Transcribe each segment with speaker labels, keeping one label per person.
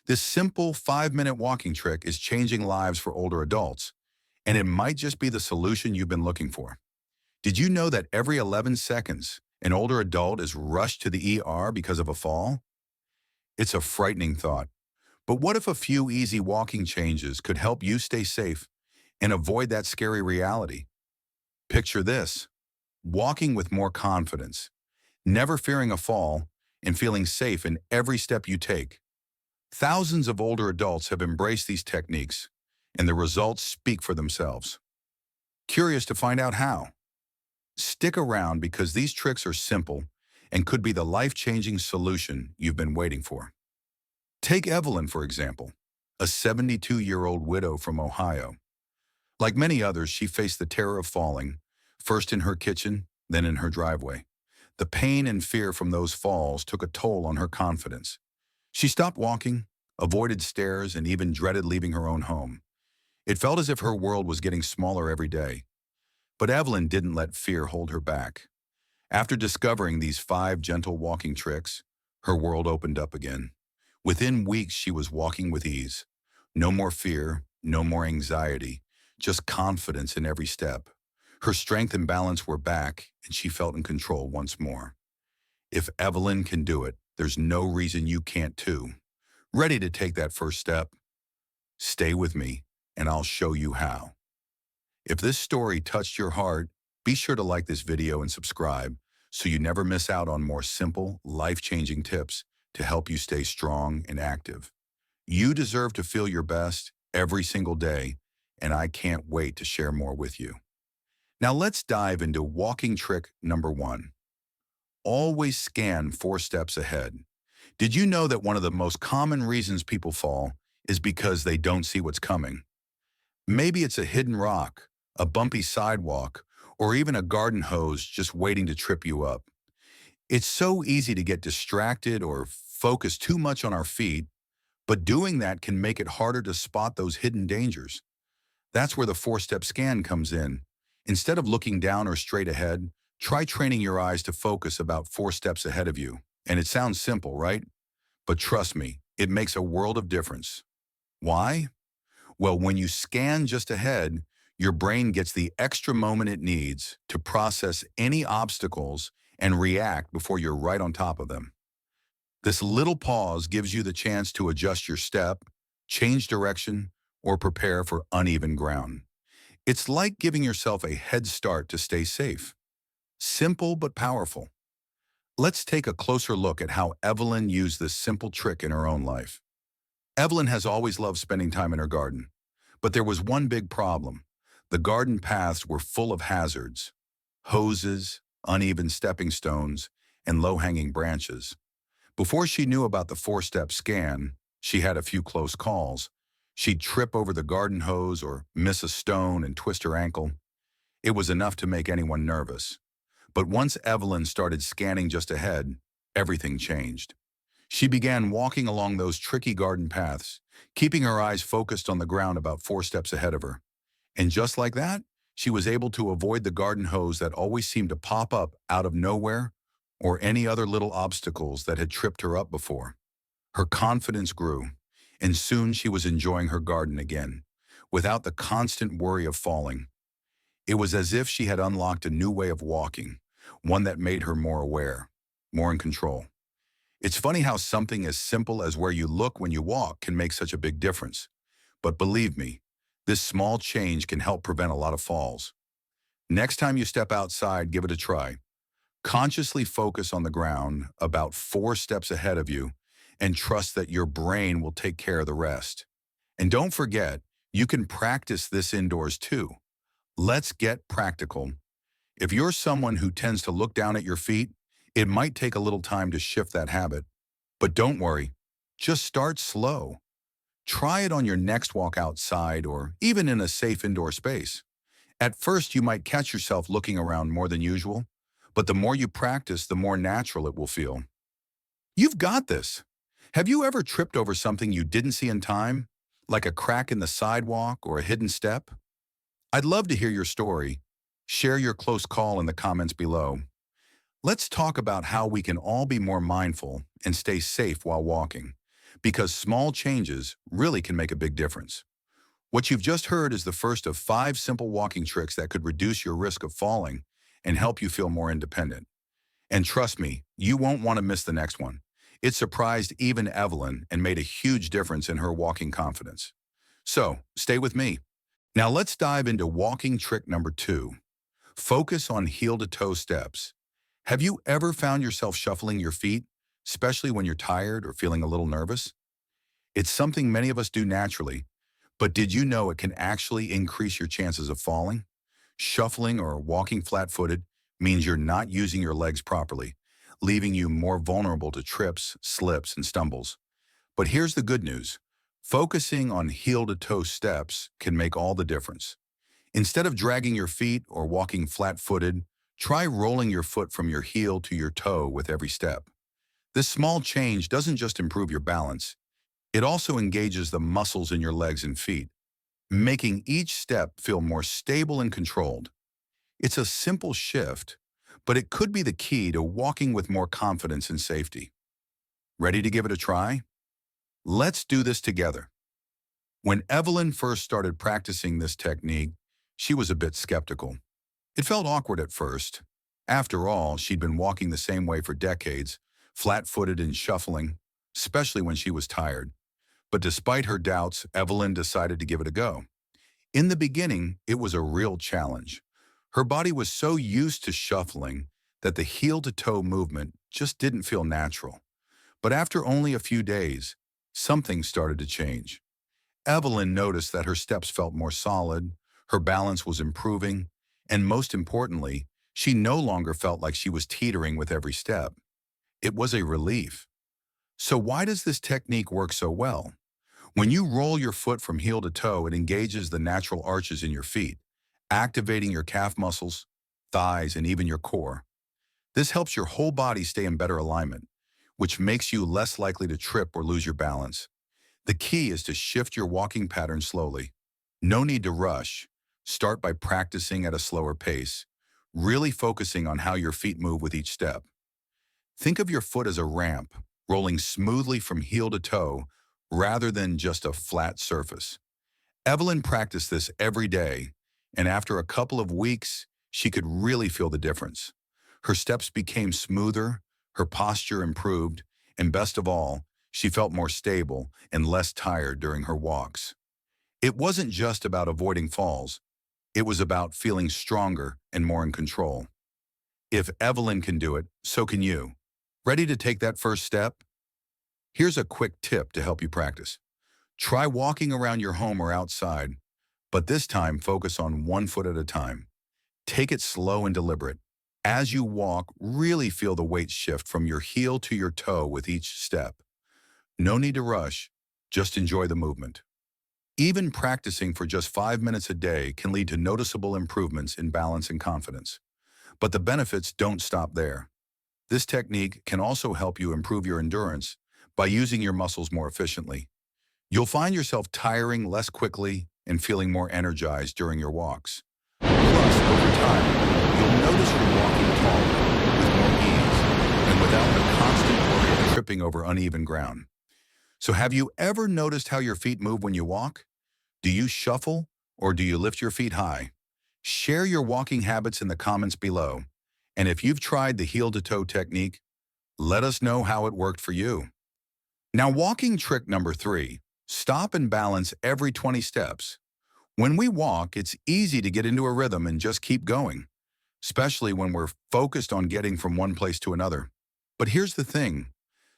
Speaker 1: This simple 5-minute walking trick is changing lives for older adults, and it might just be the solution you've been looking for. Did you know that every 11 seconds, an older adult is rushed to the ER because of a fall? It's a frightening thought. But what if a few easy walking changes could help you stay safe and avoid that scary reality? Picture this: walking with more confidence, never fearing a fall, and feeling safe in every step you take. Thousands of older adults have embraced these techniques, and the results speak for themselves. Curious to find out how? Stick around because these tricks are simple and could be the life-changing solution you've been waiting for. Take Evelyn, for example, a 72-year-old widow from Ohio. Like many others, she faced the terror of falling, first in her kitchen, then in her driveway. The pain and fear from those falls took a toll on her confidence. She stopped walking, avoided stairs, and even dreaded leaving her own home. It felt as if her world was getting smaller every day. But Evelyn didn't let fear hold her back. After discovering these 5 gentle walking tricks, her world opened up again. Within weeks, she was walking with ease. No more fear, no more anxiety, just confidence in every step. Her strength and balance were back, and she felt in control once more. If Evelyn can do it, there's no reason you can't too. Ready to take that first step? Stay with me, and I'll show you how. If this story touched your heart, be sure to like this video and subscribe so you never miss out on more simple, life-changing tips to help you stay strong and active. You deserve to feel your best every single day, and I can't wait to share more with you. Now let's dive into walking trick number 1. Always scan 4 steps ahead. Did you know that one of the most common reasons people fall is because they don't see what's coming? Maybe it's a hidden rock, a bumpy sidewalk, or even a garden hose just waiting to trip you up. It's so easy to get distracted or focus too much on our feet, but doing that can make it harder to spot those hidden dangers. That's where the 4-step scan comes in. Instead of looking down or straight ahead, try training your eyes to focus about 4 steps ahead of you. And it sounds simple, right? But trust me, it makes a world of difference. Why? Well, when you scan just ahead, your brain gets the extra moment it needs to process any obstacles and react before you're right on top of them. This little pause gives you the chance to adjust your step, change direction, or prepare for uneven ground. It's like giving yourself a head start to stay safe. Simple but powerful. Let's take a closer look at how Evelyn used this simple trick in her own life. Evelyn has always loved spending time in her garden, but there was one big problem. The garden paths were full of hazards: hoses, uneven stepping stones, and low-hanging branches. Before she knew about the 4-step scan, she had a few close calls. She'd trip over the garden hose or miss a stone and twist her ankle. It was enough to make anyone nervous. But once Evelyn started scanning just ahead, everything changed. She began walking along those tricky garden paths, keeping her eyes focused on the ground about 4 steps ahead of her. And just like that, she was able to avoid the garden hose that always seemed to pop up out of nowhere, or any other little obstacles that had tripped her up before. Her confidence grew, and soon she was enjoying her garden again, without the constant worry of falling. It was as if she had unlocked a new way of walking, one that made her more aware, more in control. It's funny how something as simple as where you look when you walk can make such a big difference. But believe me, this small change can help prevent a lot of falls. Next time you step outside, give it a try. Consciously focus on the ground about 4 steps ahead of you and trust that your brain will take care of the rest. And don't forget, you can practice this indoors too. Let's get practical. If you're someone who tends to look down at your feet, it might take a little time to shift that habit. But don't worry, just start slow. Try it on your next walk outside or even in a safe indoor space. At first, you might catch yourself looking around more than usual, but the more you practice, the more natural it will feel. You've got this. Have you ever tripped over something you didn't see in time, like a crack in the sidewalk or a hidden step? I'd love to hear your story. Share your close call in the comments below. Let's talk about how we can all be more mindful and stay safe while walking. because small changes really can make a big difference. What you've just heard is the first of 5 simple walking tricks that could reduce your risk of falling and help you feel more independent. And trust me, you won't want to miss the next one. It surprised even Evelyn and made a huge difference in her walking confidence. So, stay with me. Now let's dive into walking trick number 2. Focus on heel-to-toe steps. Have you ever found yourself shuffling your feet, especially when you're tired or feeling a little nervous? It's something many of us do naturally, but did you know it can actually increase your chances of falling? Shuffling or walking flat-footed means you're not using your legs properly, leaving you more vulnerable to trips, slips, and stumbles. But here's the good news. Focusing on heel-to-toe steps can make all the difference. Instead of dragging your feet or walking flat-footed, try rolling your foot from your heel to your toe with every step. This small change doesn't just improve your balance, it also engages the muscles in your legs and feet, making each step feel more stable and controlled. It's a simple shift, but it could be the key to walking with more confidence and safety. Ready to give it a try? Let's do this together. When Evelyn first started practicing this technique, she was a bit skeptical. It felt awkward at first. After all, she'd been walking the same way for decades, flat-footed and shuffling, especially when she was tired. But despite her doubts, Evelyn decided to give it a go. In the beginning, it was a real challenge. Her body was so used to shuffling that the heel-to-toe movement just didn't feel natural. But after only a few days, something started to change. Evelyn noticed that her steps felt more solid, her balance was improving, and most importantly, she no longer felt like she was teetering with every step. It was a relief. So why does this technique work so well? When you roll your foot from heel to toe, it engages the natural arches in your feet, activating your calf muscles, thighs, and even your core. This helps your whole body stay in better alignment, which makes you less likely to trip or lose your balance. The key is to shift your walking pattern slowly. No need to rush. Start by practicing at a slower pace, really focusing on how your feet move with each step. Think of your foot as a ramp, rolling smoothly from heel to toe rather than just a flat surface. Evelyn practiced this every day, and after a couple of weeks, she could really feel the difference. Her steps became smoother, her posture improved, and best of all, she felt more stable and less tired during her walks. It wasn't just about avoiding falls, it was about feeling stronger and more in control. If Evelyn can do it, so can you. Ready to take that first step? Here's a quick tip to help you practice. Try walking around your home or outside, but this time focus on one foot at a time. Take it slow and deliberate. As you walk, really feel the weight shift from your heel to your toe with each step. No need to rush, just enjoy the movement. Even practicing for just 5 minutes a day can lead to noticeable improvements in balance and confidence. But the benefits don't stop there. This technique can also help you improve your endurance by using your muscles more efficiently. You'll find yourself tiring less quickly and feeling more energized during your walks. Plus, over time, you'll notice you're walking taller, with more ease, and without the constant worry of tripping over uneven ground. So have you ever noticed how your feet move when you walk? Do you shuffle or do you lift your feet high? Share your walking habits in the comments below. And if you've tried the heel-to-toe technique, let us know how it worked for you. Now, walking trick number 3, stop and balance every 20 steps. When we walk, it's easy to get into a rhythm and just keep going, especially when we're focused on getting from one place to another. But here's the thing.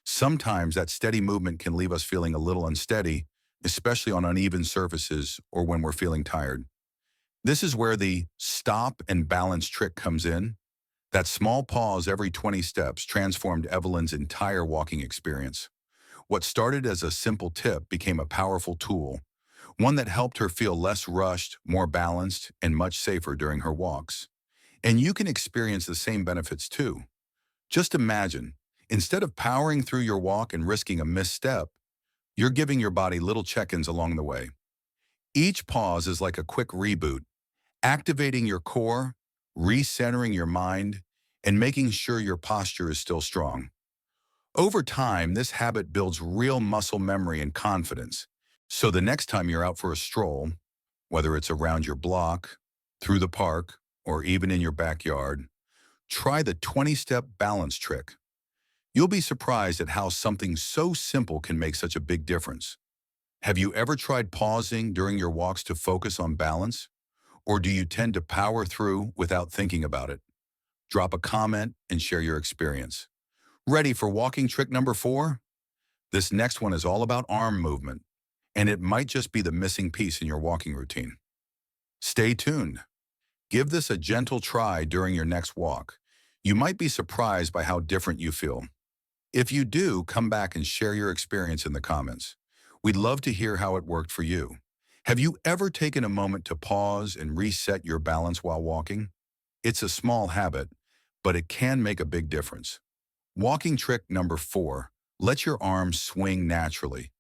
Speaker 1: Sometimes that steady movement can leave us feeling a little unsteady, especially on uneven surfaces or when we're feeling tired. This is where the stop and balance trick comes in. That small pause every 20 steps transformed Evelyn's entire walking experience. What started as a simple tip became a powerful tool, one that helped her feel less rushed, more balanced, and much safer during her walks. And you can experience the same benefits too. Just imagine, instead of powering through your walk and risking a misstep, you're giving your body little check-ins along the way. Each pause is like a quick reboot, activating your core, recentering your mind, and making sure your posture is still strong. Over time, this habit builds real muscle memory and confidence. So the next time you're out for a stroll, whether it's around your block, through the park, or even in your backyard, try the 20-step balance trick. You'll be surprised at how something so simple can make such a big difference. Have you ever tried pausing during your walks to focus on balance? Or do you tend to power through without thinking about it? Drop a comment and share your experience. Ready for walking trick number 4? This next one is all about arm movement, and it might just be the missing piece in your walking routine. Stay tuned. Give this a gentle try during your next walk. You might be surprised by how different you feel. If you do, come back and share your experience in the comments. We'd love to hear how it worked for you. Have you ever taken a moment to pause and reset your balance while walking? It's a small habit, but it can make a big difference. Walking trick number 4, let your arms swing naturally.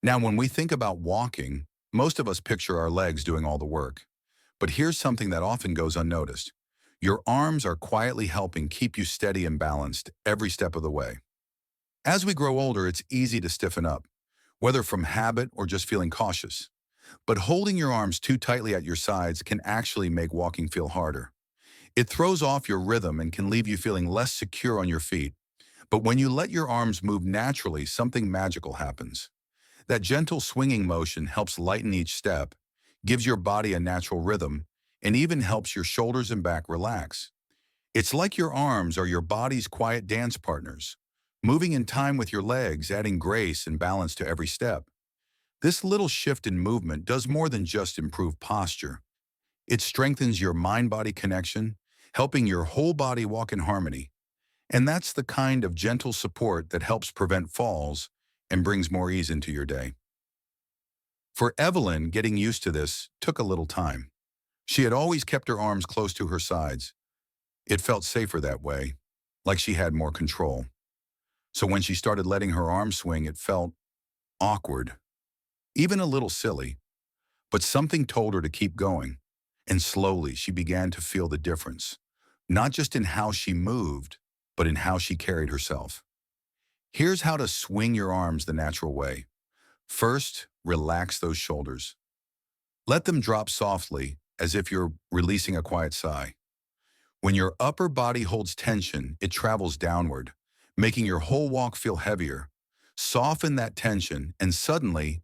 Speaker 1: Now, when we think about walking, most of us picture our legs doing all the work. But here's something that often goes unnoticed. Your arms are quietly helping keep you steady and balanced every step of the way. As we grow older, it's easy to stiffen up, whether from habit or just feeling cautious. But holding your arms too tightly at your sides can actually make walking feel harder. It throws off your rhythm and can leave you feeling less secure on your feet. But when you let your arms move naturally, something magical happens. That gentle swinging motion helps lighten each step, gives your body a natural rhythm, and even helps your shoulders and back relax. It's like your arms are your body's quiet dance partners, moving in time with your legs, adding grace and balance to every step. This little shift in movement does more than just improve posture. It strengthens your mind-body connection, helping your whole body walk in harmony. And that's the kind of gentle support that helps prevent falls and brings more ease into your day. For Evelyn, getting used to this took a little time. She had always kept her arms close to her sides. It felt safer that way, like she had more control. So when she started letting her arms swing, it felt awkward, even a little silly. But something told her to keep going, and slowly she began to feel the difference, not just in how she moved, but in how she carried herself. Here's how to swing your arms the natural way. First, relax those shoulders. Let them drop softly, as if you're releasing a quiet sigh. When your upper body holds tension, it travels downward, making your whole walk feel heavier. Soften that tension, and suddenly,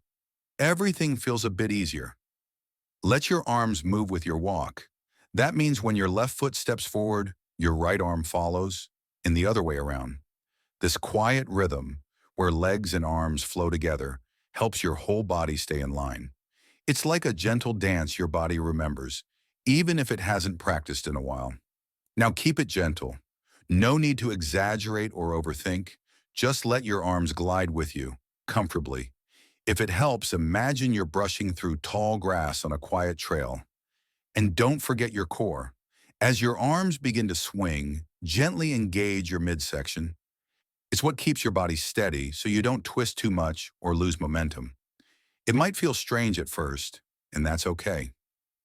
Speaker 1: everything feels a bit easier. Let your arms move with your walk. That means when your left foot steps forward, your right arm follows, and the other way around. This quiet rhythm, where legs and arms flow together, helps your whole body stay in line. It's like a gentle dance your body remembers, even if it hasn't practiced in a while. Now keep it gentle. No need to exaggerate or overthink. Just let your arms glide with you, comfortably. If it helps, imagine you're brushing through tall grass on a quiet trail. And don't forget your core. As your arms begin to swing, gently engage your midsection. It's what keeps your body steady so you don't twist too much or lose momentum. It might feel strange at first, and that's okay.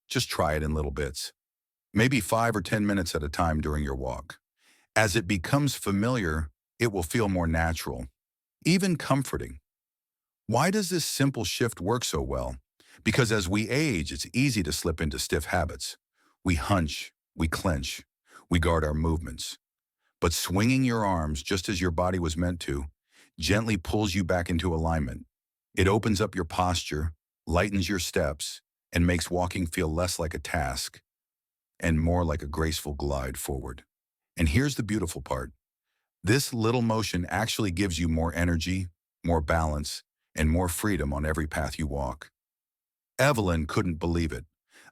Speaker 1: Just try it in little bits. Maybe 5 or 10 minutes at a time during your walk. As it becomes familiar, it will feel more natural, even comforting. Why does this simple shift work so well? Because as we age, it's easy to slip into stiff habits. We hunch, we clench, we guard our movements. But swinging your arms just as your body was meant to gently pulls you back into alignment. It opens up your posture, lightens your steps, and makes walking feel less like a task and more like a graceful glide forward. And here's the beautiful part. This little motion actually gives you more energy, more balance, and more freedom on every path you walk. Evelyn couldn't believe it.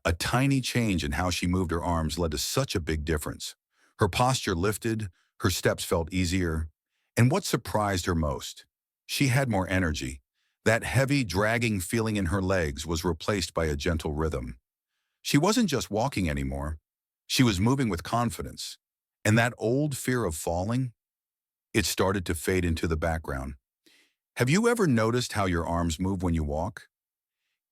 Speaker 1: A tiny change in how she moved her arms led to such a big difference. Her posture lifted, her steps felt easier, and what surprised her most? She had more energy. That heavy, dragging feeling in her legs was replaced by a gentle rhythm. She wasn't just walking anymore. She was moving with confidence. And that old fear of falling, it started to fade into the background. Have you ever noticed how your arms move when you walk?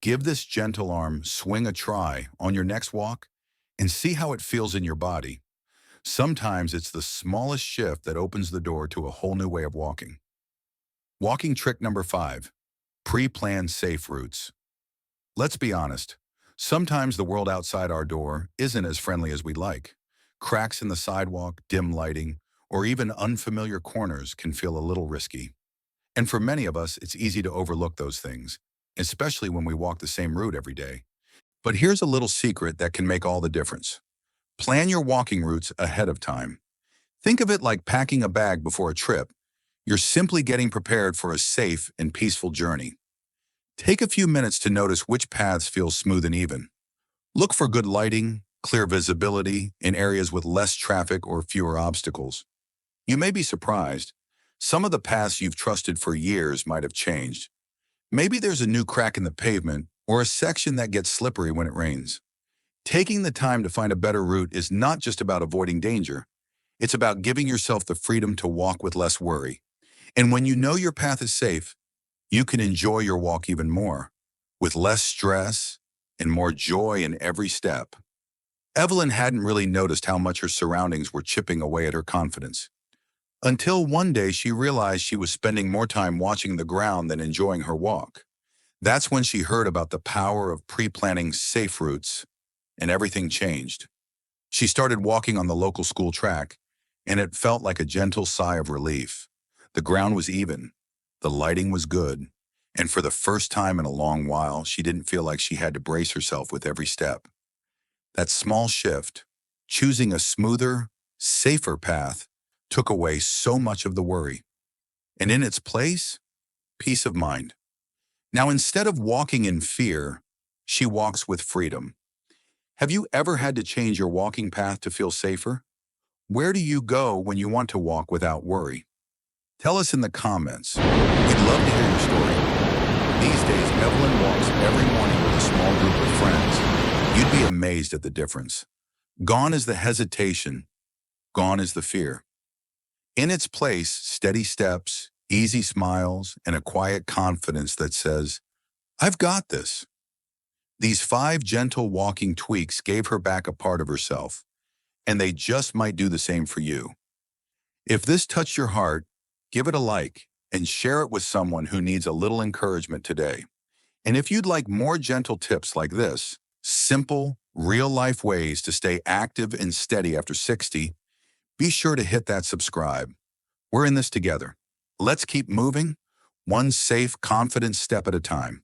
Speaker 1: Give this gentle arm swing a try on your next walk and see how it feels in your body. Sometimes it's the smallest shift that opens the door to a whole new way of walking. Walking trick number 5, pre-planned safe routes. Let's be honest. Sometimes the world outside our door isn't as friendly as we'd like. Cracks in the sidewalk, dim lighting, or even unfamiliar corners can feel a little risky. And for many of us, it's easy to overlook those things, especially when we walk the same route every day. But here's a little secret that can make all the difference. Plan your walking routes ahead of time. Think of it like packing a bag before a trip. You're simply getting prepared for a safe and peaceful journey. Take a few minutes to notice which paths feel smooth and even. Look for good lighting, clear visibility in areas with less traffic or fewer obstacles. You may be surprised. Some of the paths you've trusted for years might have changed. Maybe there's a new crack in the pavement or a section that gets slippery when it rains. Taking the time to find a better route is not just about avoiding danger. It's about giving yourself the freedom to walk with less worry. And when you know your path is safe, you can enjoy your walk even more, with less stress and more joy in every step. Evelyn hadn't really noticed how much her surroundings were chipping away at her confidence. Until one day she realized she was spending more time watching the ground than enjoying her walk. That's when she heard about the power of pre-planning safe routes, and everything changed. She started walking on the local school track, and it felt like a gentle sigh of relief. The ground was even, the lighting was good, and for the first time in a long while, she didn't feel like she had to brace herself with every step. That small shift, choosing a smoother, safer path, took away so much of the worry. And in its place, peace of mind. Now, instead of walking in fear, she walks with freedom. Have you ever had to change your walking path to feel safer? Where do you go when you want to walk without worry? Tell us in the comments. We'd love to hear your story. These days, Evelyn walks every morning with a small group of friends. You'd be amazed at the difference. Gone is the hesitation. Gone is the fear. In its place, steady steps, easy smiles, and a quiet confidence that says, "I've got this." These 5 gentle walking tweaks gave her back a part of herself, and they just might do the same for you. If this touched your heart, give it a like and share it with someone who needs a little encouragement today. And if you'd like more gentle tips like this, simple, real-life ways to stay active and steady after 60, be sure to hit that subscribe. We're in this together. Let's keep moving, one safe, confident step at a time.